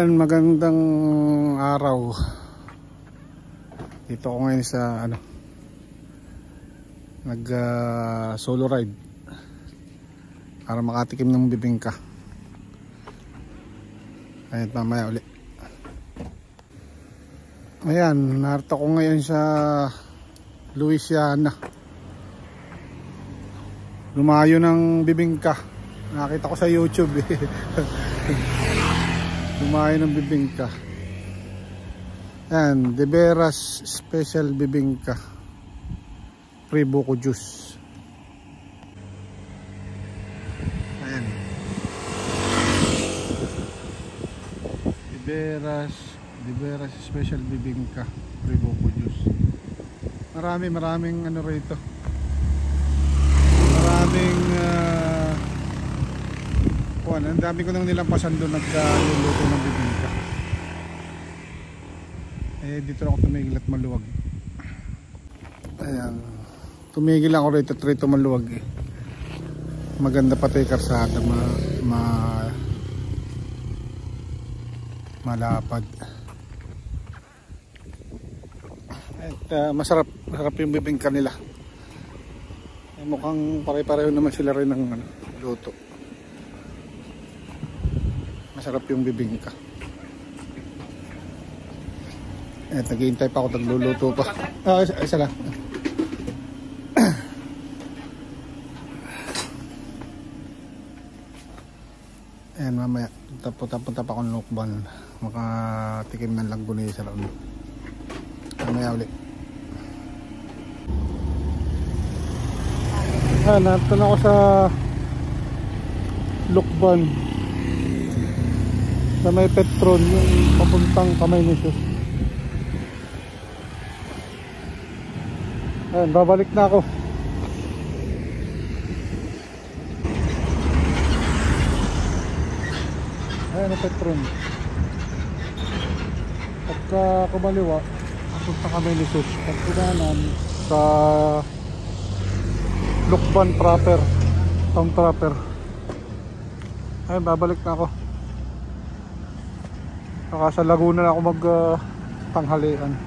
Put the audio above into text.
Magandang araw. Dito ako ngayon sa nag solo ride para makatikim ng bibingka. Ayun, mamaya ulit. Ayan, narito ko ngayon sa Louisiana. Lumayo ng bibingka. Nakita ko sa YouTube Lumayo ng bibingka. Ayan, De Veras Special Bibingka Free Buko Juice. Ayan, De Veras Special Bibingka Free Buko Juice. Maraming rito. Maraming ang dami ko nang nilampasan doon nagluluto ng bibingka. Dito ako tumigil at maluwag. Ayan, tumigil ako rito maluwag Maganda pati karsada, malapad. At masarap yung bibingka nila. Mukhang pare-pareho naman sila rin ng luto. Masarap yung bibingka. Naghihintay pa ako, nagluluto pa. Isa lang. Ayan, mamaya punta pa akong Lukban. Makatikim ng langgunisa lang. Mamaya ulit. Narito na ako sa Lukban, na may Petron, yung papuntang Kamay ni Jesus. Ayan, babalik na ako. Ayan ang Petron. Pagka kumaliwa, papuntang Kamay ni Jesus. Pagkunanan sa Lukban proper, town proper. Ayan, babalik na ako. Saka sa Laguna na ako mag tanghalian.